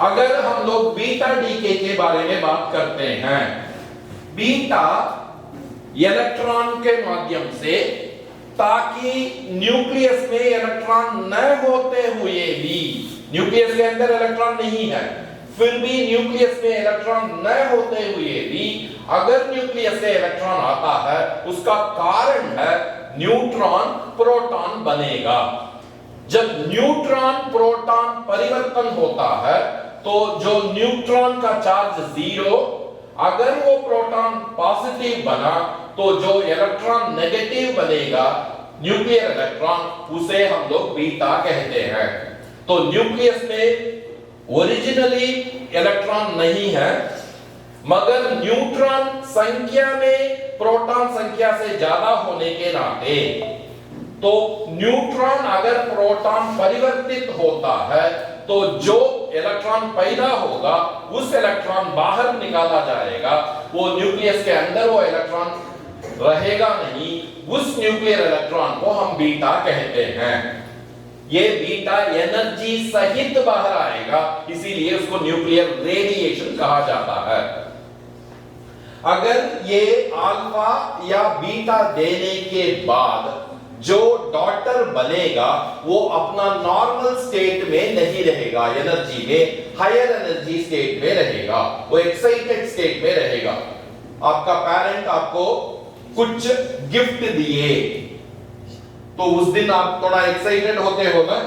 अगर हम लोग बीटा डीके के बारे में बात करते हैं, बीटा इलेक्ट्रॉन के माध्यम से, ताकि न्यूक्लियस में इलेक्ट्रॉन न होते हुए भी, न्यूक्लियस के अंदर इलेक्ट्रॉन नहीं है, फिर भी न्यूक्लियस में इलेक्ट्रॉन न होते हुए भी अगर न्यूक्लियस से इलेक्ट्रॉन आता है, उसका कारण है न्यूट्रॉन प्रोटॉन बनेगा। जब न्यूट्रॉन प्रोटॉन परिवर्तन होता है तो जो न्यूट्रॉन का चार्ज 0, अगर वो प्रोटॉन पॉजिटिव बना तो जो इलेक्ट्रॉन नेगेटिव बनेगा, न्यूक्लियर इलेक्ट्रॉन, उसे हम लोग बीटा कहते हैं। तो न्यूक्लियस में ओरिजिनली इलेक्ट्रॉन नहीं है, मगर न्यूट्रॉन संख्या में प्रोटॉन संख्या से ज्यादा होने के नाते, तो न्यूट्रॉन अगर प्रोटॉन परिवर्तित होता है तो जो इलेक्ट्रॉन पैदा होगा उस इलेक्ट्रॉन बाहर निकाला जाएगा, वो न्यूक्लियस के अंदर वो इलेक्ट्रॉन रहेगा नहीं, उस न्यूक्लियर इलेक्ट्रॉन को हम बीटा कहते हैं। ये बीटा एनर्जी सहित बाहर आएगा, इसीलिए उसको न्यूक्लियर रेडिएशन कहा जाता है। अगर ये अल्फा या बीटा देने के बाद जो डॉटर बनेगा वो अपना नॉर्मल स्टेट में नहीं रहेगा, एनर्जी में हायर एनर्जी स्टेट में रहेगा, वो एक्साइटेड स्टेट में रहेगा। आपका पेरेंट आपको कुछ गिफ्ट दिए तो उस दिन आप थोड़ा एक्साइटेड होते हो ना,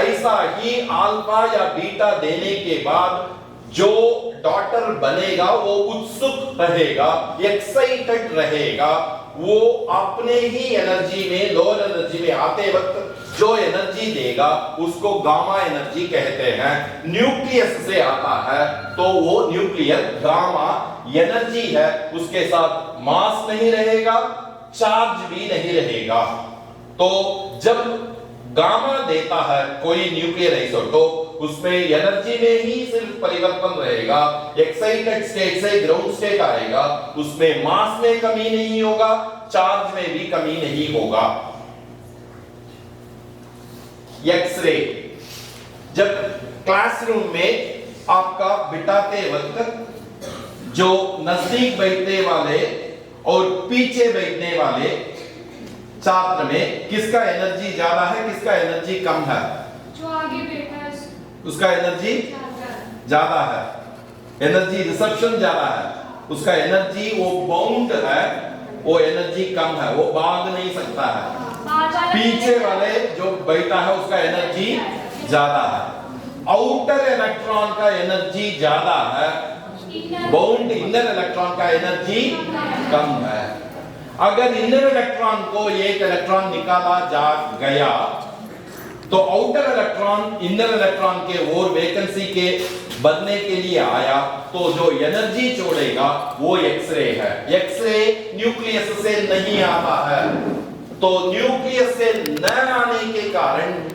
ऐसा ही अल्फा या बीटा देने के बाद जो डॉटर बनेगा वो उत्सुक रहेगा, एक्साइटेड रहेगा, वो अपने ही एनर्जी में, लोअर एनर्जी में आते वक्त जो एनर्जी देगा उसको गामा एनर्जी कहते हैं। न्यूक्लियस से आता है तो वो न्यूक्लियर गामा एनर्जी है, उसके साथ मास नहीं रहेगा, चार्ज भी नहीं रहेगा। तो जब गामा देता है कोई न्यूक्लियर आइसोटोप, उसमें एनर्जी में ही सिर्फ परिवर्तन रहेगा, एक्साइटेड स्टेट से ग्राउंड स्टेट आएगा, उसमें मास में कमी नहीं होगा, चार्ज में भी कमी नहीं होगा। एक्सरे, जब क्लासरूम में आपका बिठाते वक्त जो नजदीक बैठने वाले और पीछे बैठने वाले छात्र में किसका एनर्जी ज्यादा है, किसका एनर्जी कम है? जो आगे बैठा है उसका एनर्जी ज्यादा है, एनर्जी रिसेप्शन ज्यादा है, उसका एनर्जी वो बाउंड है, वो एनर्जी कम है, वो भाग नहीं सकता है। पीछे वाले जो बैठा है उसका एनर्जी ज्यादा है। आउटर इलेक्ट्रॉन का एनर्जी ज्यादा है, बाउंड इनर इलेक्ट्रॉन का एनर्जी कम है। अगर इनर इलेक्ट्रॉन को एक इलेक्ट्रॉन निकाला जा गया तो आउटर इलेक्ट्रॉन इनर इलेक्ट्रॉन के ओर वैकेंसी के बनने के लिए आया तो जो एनर्जी छोड़ेगा वो एक्सरे है। एक्सरे न्यूक्लियस से नहीं आता है, तो न्यूक्लियस से न आने के कारण